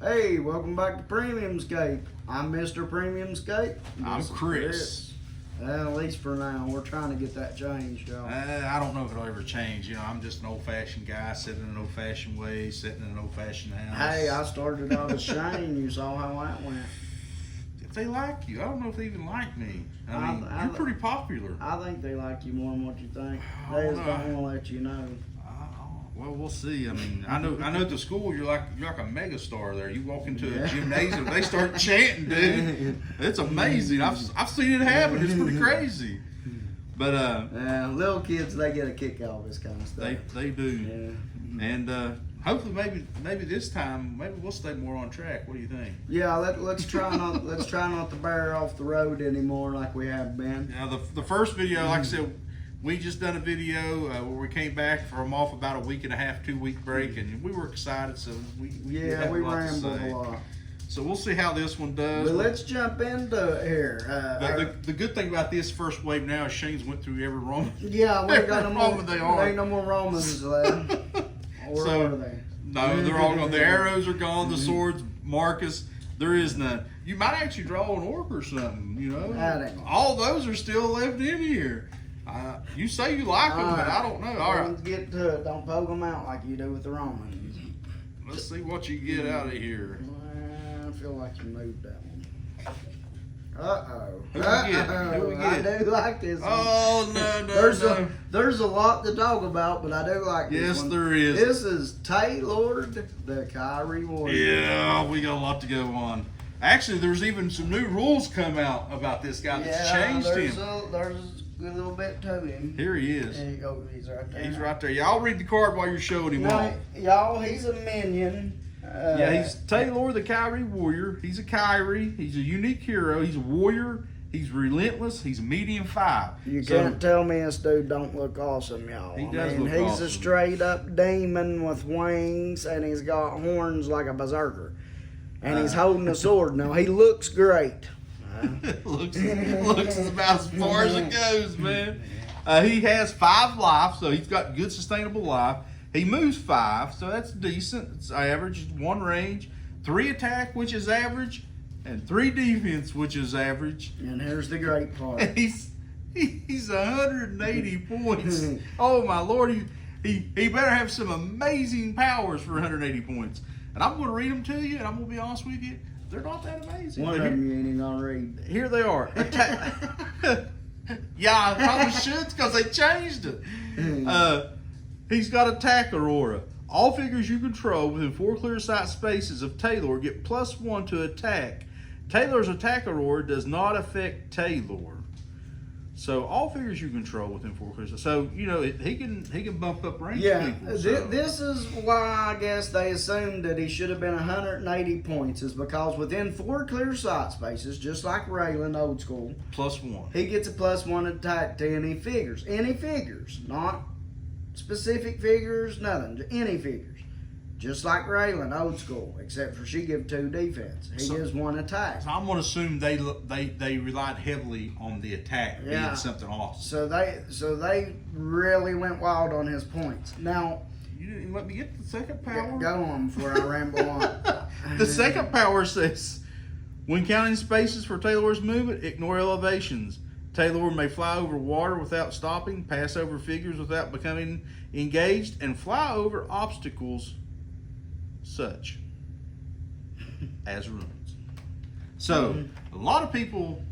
Hey, welcome back to Premiumscape. I'm Mr. Premiumscape. I'm Chris. At least for now, we're trying to get that changed, y'all. I don't know if it'll ever change. You know, I'm just an old-fashioned guy, sitting in an old-fashioned way, sitting in an old-fashioned house. Hey, I started out as Shane. You saw how that went. If they like you, I don't know if they even like me. I mean, you're pretty popular. I think they like you more than what you think. I They don't just know. don't want to let you know. Well, we'll see. I mean, I know at the school you're like a mega star there. You walk into a gymnasium, they start chanting, dude. It's amazing. I've seen it happen. It's pretty crazy. But little kids, they get a kick out of this kind of stuff. they do. Yeah. And hopefully maybe this time we'll stay more on track. What do you think? Yeah, let's try not to bear off the road anymore like we have been. Now the first video, like I said, we just done a video where we came back from off about a week and a half, 2 week break, and we were excited. So we rambled a lot. So we'll see how this one does. But let's jump into it here. The good thing about this first wave now is Shane's went through every Roman. Yeah, we got no more. They are. Ain't no more Romans left. Or So, are they? No, they're all gone. The arrows are gone. The swords, Marcus, there is none. You might actually draw an orc or something. You know, all those are still left in here. You say you like them, but I don't know. All right, let's get to it. Don't poke them out like you do with the Romans. Let's see what you get out of here. I feel like you moved that one. Who we get? I do like this one. Oh no! There's a lot to talk about, but I do like this one. Yes, there is. This is Taelord, the Kyrie warrior. Yeah, we got a lot to go on. Actually, there's even some new rules come out about this guy that's changed him. There's a little bit to him. Here he is. There you go. He's right there. He's right there. Y'all read the card while you're showing him off. Y'all, he's a minion. He's Taelord, the Kyrie warrior. He's a Kyrie. He's a unique hero. He's a warrior. He's relentless. He's a medium 5. You can't tell me this dude don't look awesome, y'all. He does look he's awesome. A straight up demon with wings, and he's got horns like a berserker. And he's holding a sword. Now, he looks great. looks about as far as it goes, man. He has 5 life, so he's got good sustainable life. He moves 5, so that's decent. It's average, 1 range, 3 attack, which is average, and 3 defense, which is average. And here's the great part. He's 180 points. Oh my Lord, he better have some amazing powers for 180 points. And I'm going to read them to you, and I'm going to be honest with you, they're not that amazing. One of them you ain't even going to read. Here they are. Yeah, I probably should because they changed it. He's got attack aurora. All figures you control within 4 clear sight spaces of Taelord get +1 to attack. Taelord's attack aurora does not affect Taelord. So all figures you control within 4 clear sight. So you know he can bump up range. Yeah, people, so. This is why I guess they assumed that he should have been 180 points, is because within 4 clear sight spaces, just like Raylan old school, +1. he gets a +1 attack to any figures. Any figures, not specific figures, nothing. Any figures. Just like Raylan, old school, except for she give 2 defense. He gives 1 attack. So I'm going to assume they relied heavily on the attack being something awesome. So they really went wild on his points. Now, you didn't even let me get the second power. Go on before I ramble on. The second power says, when counting spaces for Taelord's movement, ignore elevations. Taelord may fly over water without stopping, pass over figures without becoming engaged, and fly over obstacles such as ruins. So, a lot of people,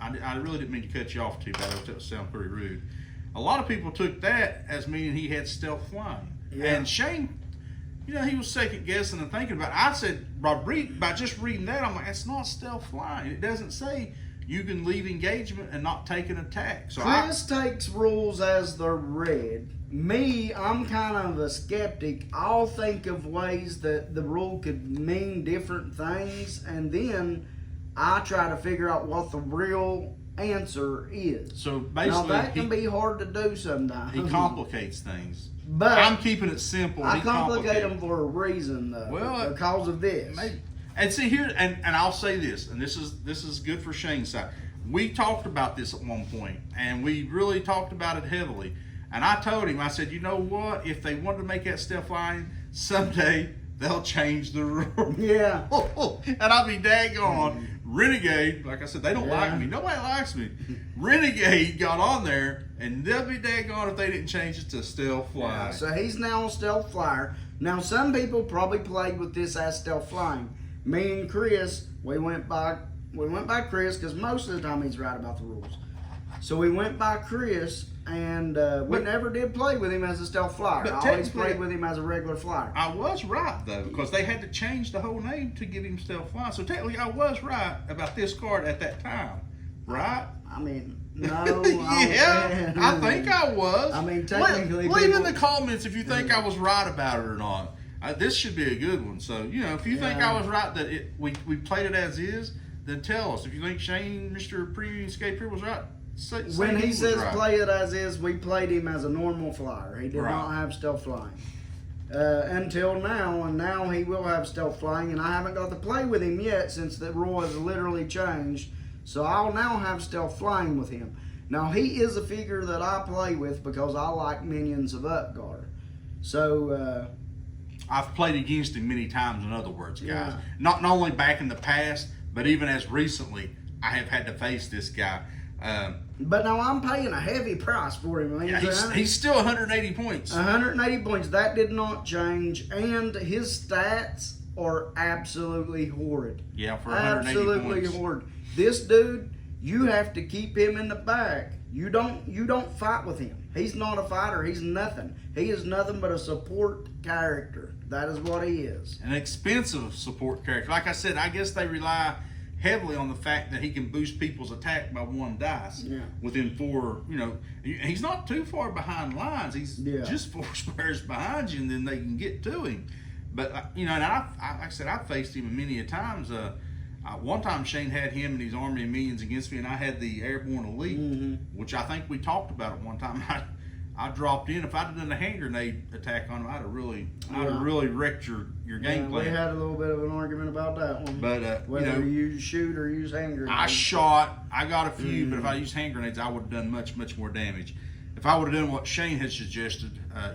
I really didn't mean to cut you off too bad, that would sound pretty rude. A lot of people took that as meaning he had stealth flying. Yeah. And Shane, you know, he was second guessing and thinking about it. I said, by just reading that, I'm like, it's not stealth flying. It doesn't say you can leave engagement and not take an attack. So Chris takes rules as they're read. Me, I'm kind of a skeptic. I'll think of ways that the rule could mean different things, and then I try to figure out what the real answer is. So basically, now that can be hard to do sometimes. He complicates things. But I'm keeping it simple. I complicate them for a reason, though. Well, because of this. Maybe. And see here, and I'll say this, and this is good for Shane's side. We talked about this at one point, and we really talked about it heavily. And I told him, I said, you know what? If they wanted to make that stealth line, someday they'll change the rule. Yeah. And I'll be daggone. Renegade, like I said, they don't like me. Nobody likes me. Renegade got on there, and they'll be daggone if they didn't change it to stealth fly. Yeah, so he's now a stealth flyer. Now, some people probably played with this as stealth flying. Me and Chris, we went by Chris because most of the time he's right about the rules. So we went by Chris, and we never did play with him as a stealth flyer. I always played with him as a regular flyer. I was right, though, because they had to change the whole name to give him stealth fly. So technically, I was right about this card at that time, right? I mean, no. I think I was. I mean, technically, leave in the comments if you think I was right about it or not. This should be a good one. So, if you think I was right that we played it as is, then tell us. If you think Shane, Mr. Pre-Escape here, was right, say when he says right. play it as is, we played him as a normal flyer. He did not have stealth flying until now, and now he will have stealth flying, and I haven't got to play with him yet since the rule has literally changed. So I'll now have stealth flying with him. Now he is a figure that I play with because I like minions of Upguard. So I've played against him many times. In other words, guys, Yeah. not only back in the past, but even as recently, I have had to face this guy. but now I'm paying a heavy price for him. I mean, He's still 180 points. 180 points. That did not change, and his stats are absolutely horrid. Yeah, for 180 absolutely points. horrid. This dude, you have to keep him in the back. You don't fight with him. He's not a fighter. He's nothing. He is nothing but a support character. That is what he is. An expensive support character. Like I said, I guess they rely heavily on the fact that he can boost people's attack by 1 dice within 4. He's not too far behind lines. He's just 4 squares behind you, and then they can get to him. But and like I said, I faced him many a times. One time Shane had him and his army of minions against me, and I had the airborne elite, which I think we talked about at one time. I dropped in. If I'd have done a hand grenade attack on him, I'd have really wrecked your game plan. We had a little bit of an argument about that one. But whether you shoot or use hand grenades. I shot. I got a few, but if I used hand grenades, I would have done much more damage. If I would have done what Shane had suggested, I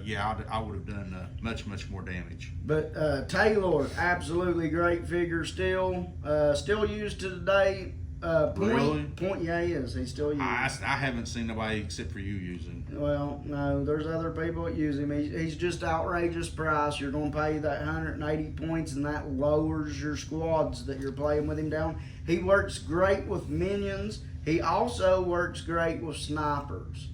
would have done much more damage. But Taelord, absolutely great figure still used to today. Really? Yeah, he is. He's still used. I haven't seen nobody except for you using. Well, no, there's other people that use him. He's just outrageous price. You're going to pay that 180 points, and that lowers your squads that you're playing with him down. He works great with minions. He also works great with snipers.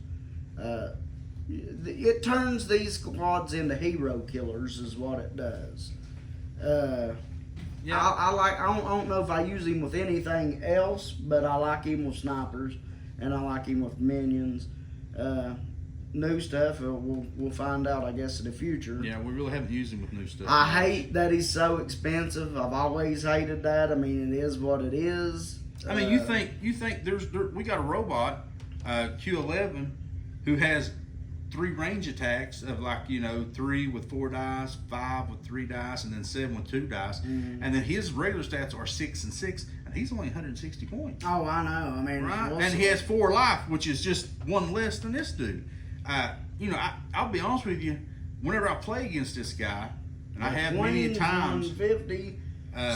It turns these squads into hero killers is what it does. I don't know if I use him with anything else, but I like him with snipers, and I like him with minions. New stuff, we'll find out, I guess, in the future. Yeah, we really haven't used him with new stuff. I hate that he's so expensive. I've always hated that. I mean, it is what it is. I mean, you think we got a robot, Q11, who has 3 range attacks of 3 with 4 dice, 5 with 3 dice, and then 7 with 2 dice, and then his regular stats are 6 and 6, and he's only 160 points. Oh, I know. I mean, right, and he has 4 life, which is just 1 less than this dude. I'll be honest with you. Whenever I play against this guy, and I have many times, 150.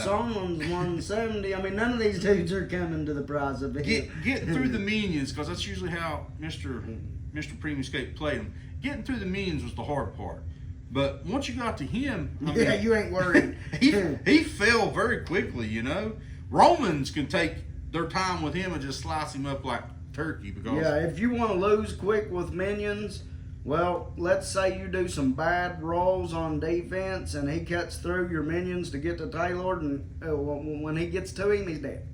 Someone's 170. I mean, none of these dudes are coming to the prize of it. Getting through the minions, because that's usually how Mr. Premium Escape played him. Getting through the minions was the hard part. But once you got to him, you ain't worried. he fell very quickly, Romans can take their time with him and just slice him up like turkey. Because if you want to lose quick with minions, well, let's say you do some bad rolls on defense and he cuts through your minions to get to Taelord, and when he gets to him, he's dead.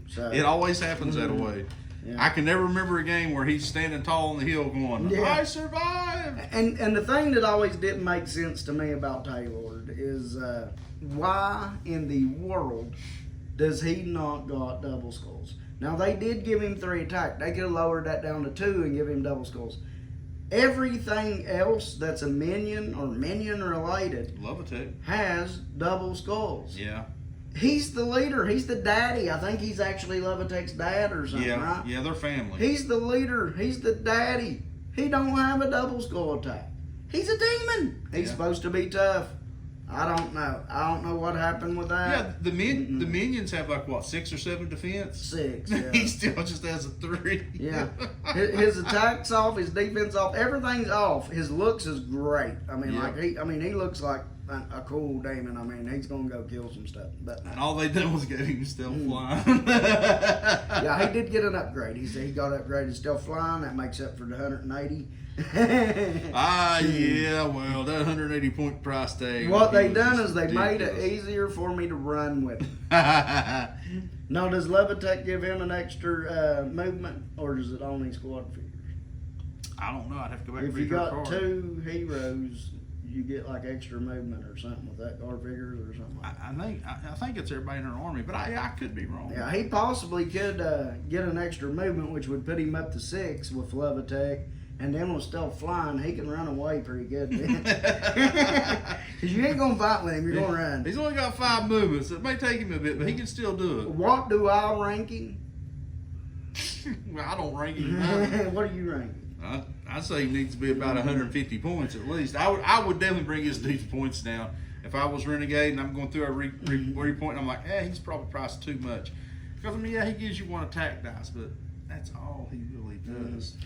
So, it always happens that way. Yeah. I can never remember a game where he's standing tall on the hill going, I survived! And the thing that always didn't make sense to me about Taelord is why in the world does he not got double skulls? Now, they did give him 3 attack. They could have lowered that down to 2 and give him double skulls. Everything else that's a minion or minion related has double skulls. Yeah. He's the leader. He's the daddy. I think he's actually Levitek's dad or something, right? Yeah, they're family. He's the leader. He's the daddy. He don't have a double skull attack. He's a demon. He's supposed to be tough. I don't know. I don't know what happened with that. Yeah, the minions have like what, 6 or 7 defense? 6. Yeah. He still just has a 3. Yeah, his attack's off, his defense off, everything's off. His looks is great. I mean, he looks like a cool demon. I mean, he's gonna go kill some stuff. But and all they done was get him still flying. Yeah, he did get an upgrade. He said he got upgraded still flying. That makes up for the 180. Yeah, well, that 180 point price tag. What they done is they made it easier for me to run with. Now, does Levitech give him an extra movement, or does it only squad figures? I don't know. I'd have to go back. If you got 2 heroes, you get like extra movement or something with that card figures or something. I think it's everybody in her army, but I could be wrong. Yeah, he possibly could get an extra movement, which would put him up to 6 with Levitech. And then with stealth flying, he can run away pretty good. Because you ain't going to fight with him, you're going to run. He's only got 5 movements. It may take him a bit, but he can still do it. What do I rank him? Well, I don't rank him. What do you rank him? I say he needs to be about 150 points at least. I would definitely bring his dude's points down. If I was Renegade and I'm going through a repoint, I'm like, he's probably priced too much. Because, I mean, yeah, he gives you 1 attack dice, but that's all he really does.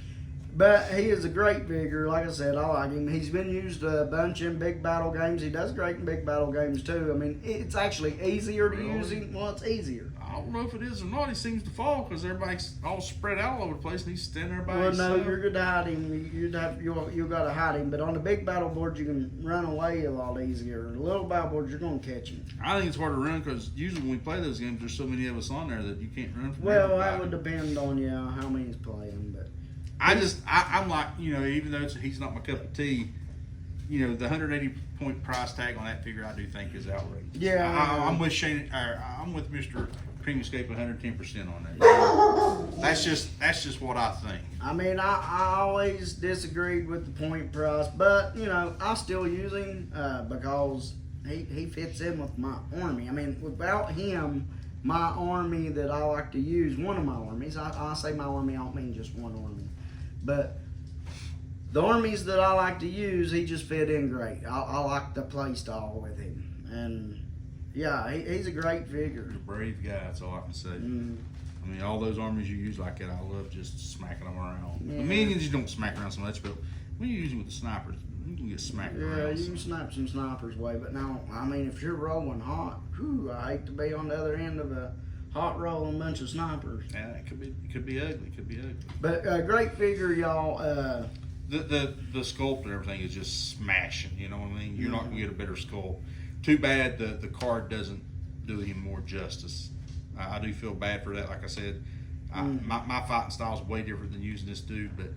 But he is a great figure. Like I said, I like him. He's been used a bunch in big battle games. He does great in big battle games, too. I mean, it's actually easier to use him. Well, it's easier. I don't know if it is or not. He seems to fall because everybody's all spread out all over the place and he's standing there by himself. Well, no, you're good to hide him. You got to hide him. But on the big battle board, you can run away a lot easier. The little battle board, you're going to catch him. I think it's hard to run because usually when we play those games, there's so many of us on there that you can't run from Well, everybody. that would depend on how many's playing, but. I'm like, even though he's not my cup of tea, the 180 point price tag on that figure I do think is outrageous. Yeah, I'm with Shane. I'm with Mr. Premiumscape 110% on that. That's just what I think. I mean, I always disagreed with the point price, but I still use him because he fits in with my army. I mean, without him, my army that I like to use, one of my armies, I say my army, I don't mean just one army. But the armies that I like to use, he just fit in great. I like the play style with him. And, yeah, he's a great figure. He's a brave guy, that's all I can say. I mean, all those armies you use like that, I love just smacking them around. Yeah. The minions, you don't smack around so much, but when you use them with the snipers, you can get smacked around. Yeah, you can snipe some snipers away. But now, I mean, if you're rolling hot, I hate to be on the other end of a hot rolling bunch of snipers. Yeah, it could be ugly. But great figure, y'all. The sculpt and everything is just smashing. You know what I mean? You're not gonna get a better sculpt. Too bad the card doesn't do him more justice. I do feel bad for that. Like I said, my fighting style is way different than using this dude, but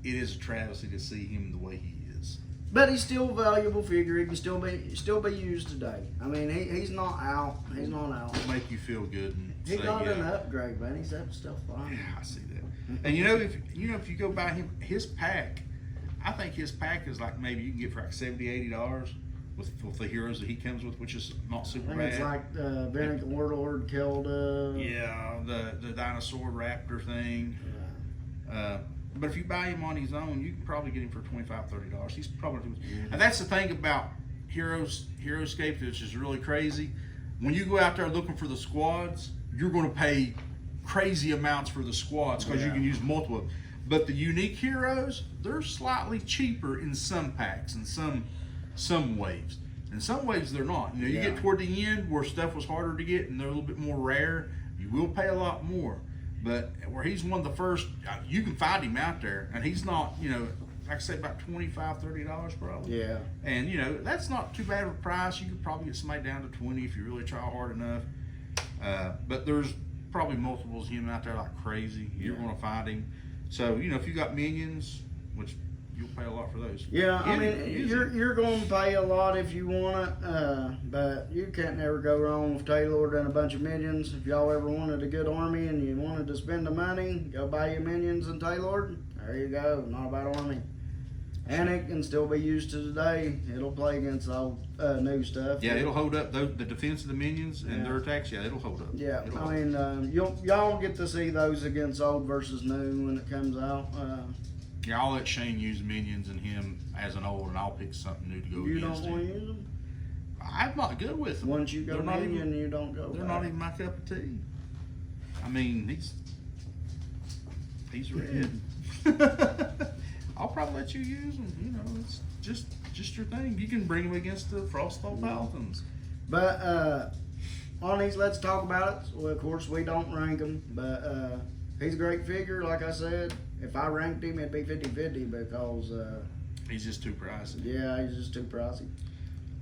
it is a travesty to see him the way he is. But he's still a valuable figure. He can still be used today. I mean, he's not out. He's not out. It'll make you feel good. And he got an upgrade, man. He's up stuff fine. Yeah, I see that. And if you go buy his pack, I think his pack is like maybe you can get for like $70-$80 with the heroes that he comes with, which is not super bad. It's like Vanek Warlord killed. The dinosaur raptor thing. Yeah. But if you buy him on his own, you can probably get him for $25-$30. He's probably, and that's the thing about Heroscape, which is really crazy. When you go out there looking for the squads, you're going to pay crazy amounts for the squads because you can use multiple. But the unique heroes, they're slightly cheaper in some packs and some waves. In some waves, they're not. You get toward the end where stuff was harder to get and they're a little bit more rare. You will pay a lot more. But where he's one of the first, you can find him out there, and he's not, like I said, about $25-$30 probably. Yeah. And that's not too bad of a price. You could probably get somebody down to 20 if you really try hard enough. But there's probably multiples of him out there like crazy. You're going to find him. So if you got minions, which you'll pay a lot for those. Yeah, I mean, you're going to pay a lot if you want it, but you can't never go wrong with Taelord and a bunch of minions. If y'all ever wanted a good army and you wanted to spend the money, go buy your minions and Taelord. There you go, not a bad army. And it can still be used to today. It'll play against all new stuff. Yeah, it'll hold up. The defense of the minions and their attacks, it'll hold up. Yeah, y'all get to see those against old versus new when it comes out. Yeah, I'll let Shane use minions and him as an old, and I'll pick something new to go You against don't want to use them? I'm not good with them. Once you go They're not minion, even- you don't go They're back. not even my cup of tea. I mean, he's red. I'll probably let you use them. You know, it's just your thing. You can bring them against the Frostfall Paladins. But on these, let's talk about it. Well, of course, we don't rank him, but he's a great figure. Like I said, if I ranked him, it'd be 50-50 because He's just too pricey. yeah, he's just too pricey.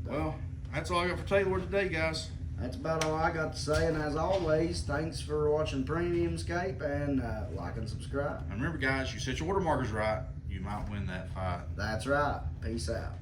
Well, that's all I got for Taelord today, guys. That's about all I got to say. And as always, thanks for watching Premiumscape and like and subscribe. And remember, guys, you set your order markers right, you might win that fight. That's right. Peace out.